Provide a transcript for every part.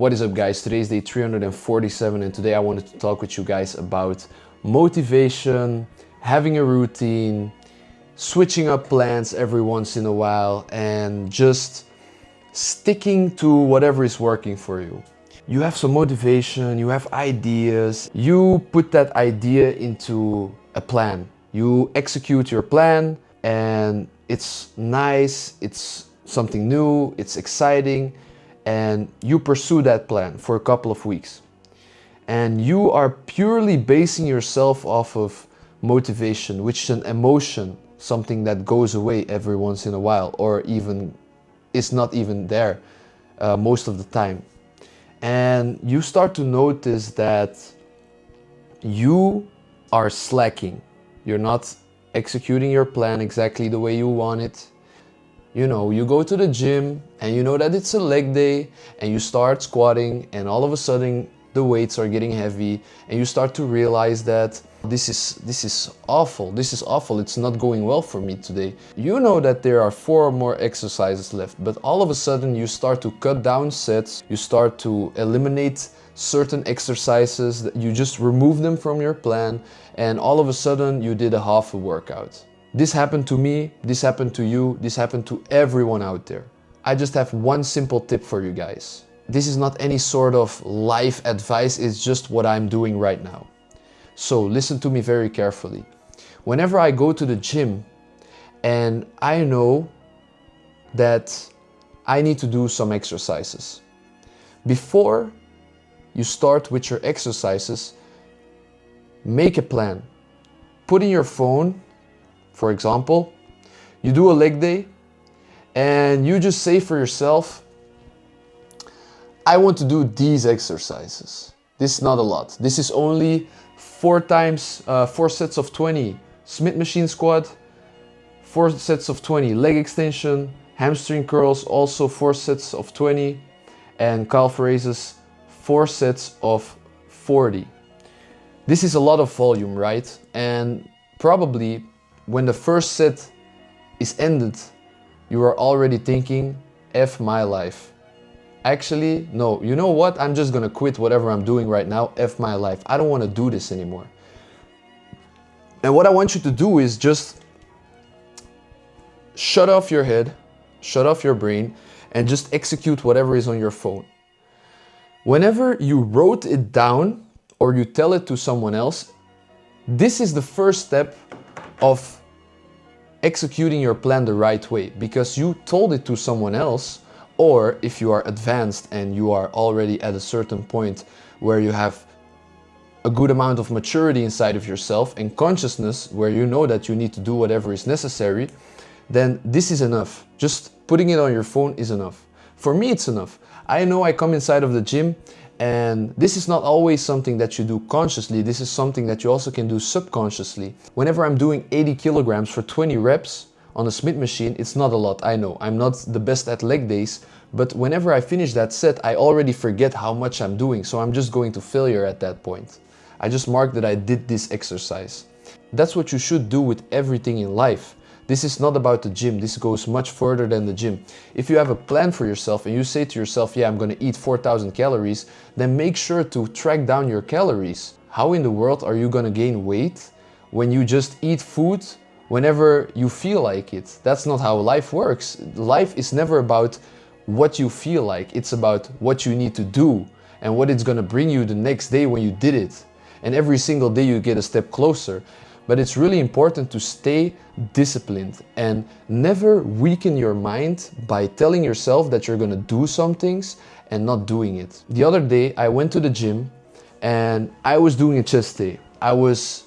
What is up, guys? Today is day 347 and today I wanted to talk with you guys about motivation, having a routine, switching up plans every once in a while, and just sticking to whatever is working for you. You have some motivation, you have ideas, you put that idea into a plan. You execute your plan and it's nice, it's something new, it's exciting, and you pursue that plan for a couple of weeks. And you are purely basing yourself off of motivation, which is an emotion, something that goes away every once in a while, or even is not even there most of the time. And you start to notice that you are slacking. You're not executing your plan exactly the way you want it. You know, you go to the gym and you know that it's a leg day and you start squatting and all of a sudden the weights are getting heavy and you start to realize that this is awful, it's not going well for me today. You know that there are 4 more exercises left, but all of a sudden you start to cut down sets, you start to eliminate certain exercises, that you just remove them from your plan, and all of a sudden you did a half a workout. This happened to me, this happened to you, this happened to everyone out there. I just have one simple tip for you guys. This is not any sort of life advice, it's just what I'm doing right now. So listen to me very carefully. Whenever I go to the gym and I know that I need to do some exercises, before you start with your exercises, make a plan. Put in your phone, for example, you do a leg day and you just say for yourself, I want to do these exercises. This is not a lot. This is only 4 sets of 20 Smith machine squat, 4 sets of 20 leg extension, hamstring curls, also 4 sets of 20, and calf raises, 4 sets of 40. This is a lot of volume, right? And probably when the first set is ended, you are already thinking, F my life. Actually, no, you know what? I'm just gonna quit whatever I'm doing right now, F my life. I don't wanna do this anymore. And what I want you to do is just shut off your head, shut off your brain, and just execute whatever is on your phone. Whenever you wrote it down or you tell it to someone else, this is the first step of executing your plan the right way, because you told it to someone else. Or if you are advanced and you are already at a certain point where you have a good amount of maturity inside of yourself and consciousness where you know that you need to do whatever is necessary, then this is enough. Just putting it on your phone is enough. For me, it's enough. I know I come inside of the gym and this is not always something that you do consciously. This is something that you also can do subconsciously. Whenever I'm doing 80 kilograms for 20 reps, on a Smith machine, it's not a lot, I know. I'm not the best at leg days, but whenever I finish that set, I already forget how much I'm doing, so I'm just going to failure at that point. I just mark that I did this exercise. That's what you should do with everything in life. This is not about the gym, this goes much further than the gym. If you have a plan for yourself and you say to yourself, yeah, I'm gonna eat 4,000 calories, then make sure to track down your calories. How in the world are you gonna gain weight when you just eat food whenever you feel like it? That's not how life works. Life is never about what you feel like. It's about what you need to do and what it's gonna bring you the next day when you did it. And every single day you get a step closer. But it's really important to stay disciplined and never weaken your mind by telling yourself that you're gonna do some things and not doing it. The other day I went to the gym and I was doing a chest day. I was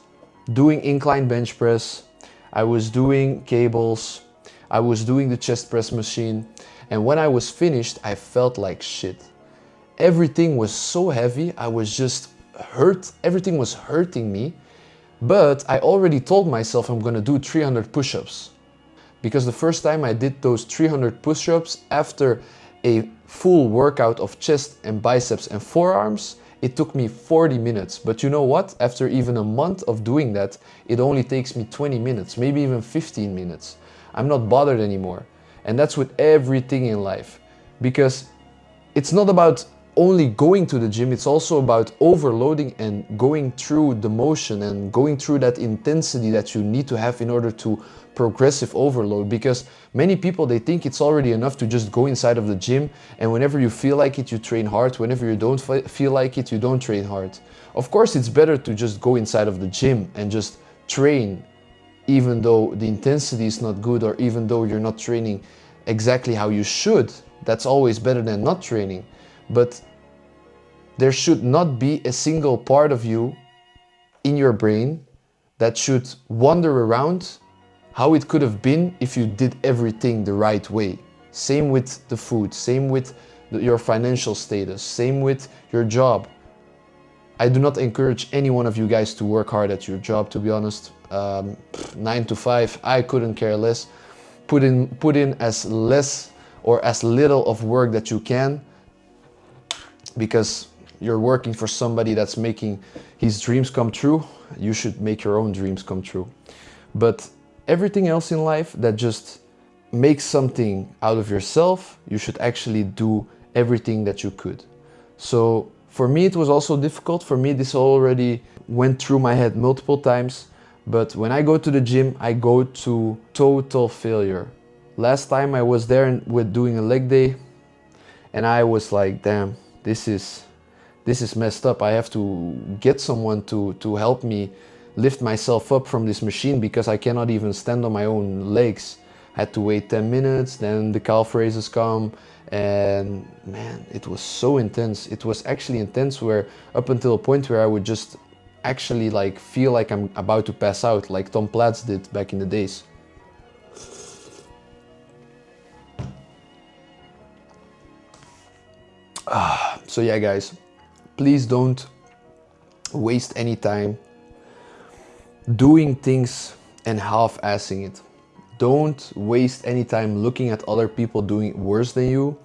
doing incline bench press, I was doing cables, I was doing the chest press machine, and when I was finished, I felt like shit. Everything was so heavy, I was just hurt, everything was hurting me, but I already told myself I'm gonna do 300 push-ups. Because the first time I did those 300 push-ups after a full workout of chest and biceps and forearms, it took me 40 minutes, but you know what? After even a month of doing that, it only takes me 20 minutes, maybe even 15 minutes. I'm not bothered anymore. And that's with everything in life. Because it's not about only going to the gym, it's also about overloading and going through the motion and going through that intensity that you need to have in order to progressive overload. Because many people, they think it's already enough to just go inside of the gym, and whenever you feel like it, you train hard. Whenever you don't feel like it, you don't train hard. Of course, it's better to just go inside of the gym and just train, even though the intensity is not good, or even though you're not training exactly how you should. That's always better than not training. But there should not be a single part of you in your brain that should wander around how it could have been if you did everything the right way. Same with the food, same with your financial status, same with your job. I do not encourage any one of you guys to work hard at your job, to be honest. 9 to 5, I couldn't care less. Put in as less or as little of work that you can, because you're working for somebody that's making his dreams come true. You should make your own dreams come true. But everything else in life that just makes something out of yourself, you should actually do everything that you could. So for me, it was also difficult. For me, this already went through my head multiple times. But when I go to the gym, I go to total failure. Last time I was there with doing a leg day, and I was like, damn, this is messed up. I have to get someone to help me lift myself up from this machine, because I cannot even stand on my own legs. I had to wait 10 minutes, then the calf raises come, and man, it was so intense. It was actually intense, where up until a point where I would just actually like feel like I'm about to pass out, like Tom Platz did back in the days. So yeah, guys, please don't waste any time doing things and half-assing it. Don't waste any time looking at other people doing it worse than you.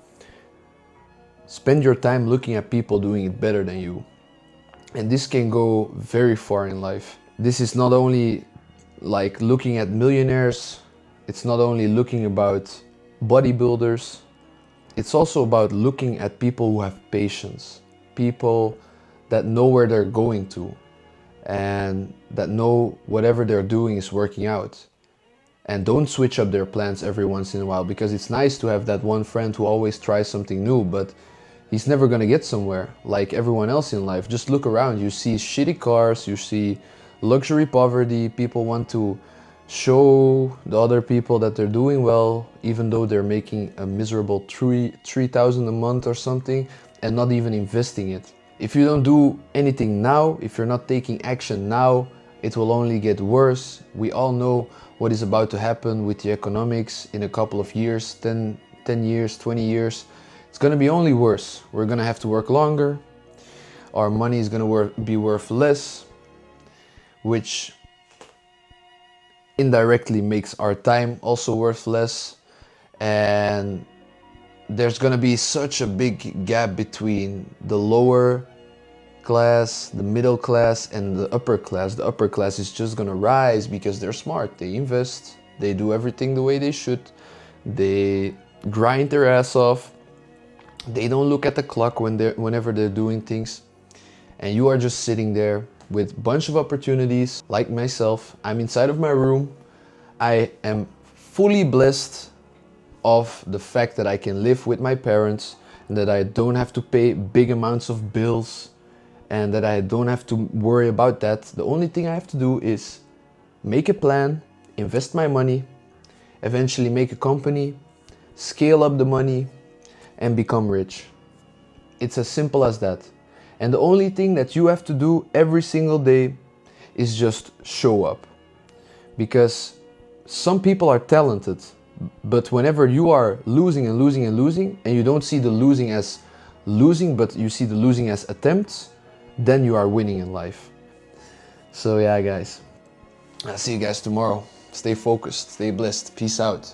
Spend your time looking at people doing it better than you. And this can go very far in life. This is not only like looking at millionaires, it's not only looking about bodybuilders, it's also about looking at people who have patience, people that know where they're going to, and that know whatever they're doing is working out. And don't switch up their plans every once in a while, because it's nice to have that one friend who always tries something new, but he's never gonna get somewhere like everyone else in life. Just look around, you see shitty cars, you see luxury poverty, people want to show the other people that they're doing well, even though they're making a miserable 3,000 a month or something, and not even investing it. If you don't do anything now, if you're not taking action now, it will only get worse. We all know what is about to happen with the economics in a couple of years, 10 years, 20 years. It's gonna be only worse. We're gonna have to work longer. Our money is gonna be worth less, which indirectly makes our time also worth less. And there's gonna be such a big gap between the lower class, the middle class, and the upper class. The upper class is just gonna rise because they're smart. They invest, they do everything the way they should, they grind their ass off, they don't look at the clock whenever they're doing things. And you are just sitting there with a bunch of opportunities. Like myself, I'm inside of my room. I am fully blessed of the fact that I can live with my parents, and that I don't have to pay big amounts of bills, and that I don't have to worry about that. The only thing I have to do is make a plan, invest my money, eventually make a company, scale up the money, and become rich. It's as simple as that. And the only thing that you have to do every single day is just show up. Because some people are talented, but whenever you are losing and losing and losing, and you don't see the losing as losing, but you see the losing as attempts, then you are winning in life. So yeah, guys, I'll see you guys tomorrow. Stay focused, stay blessed, peace out.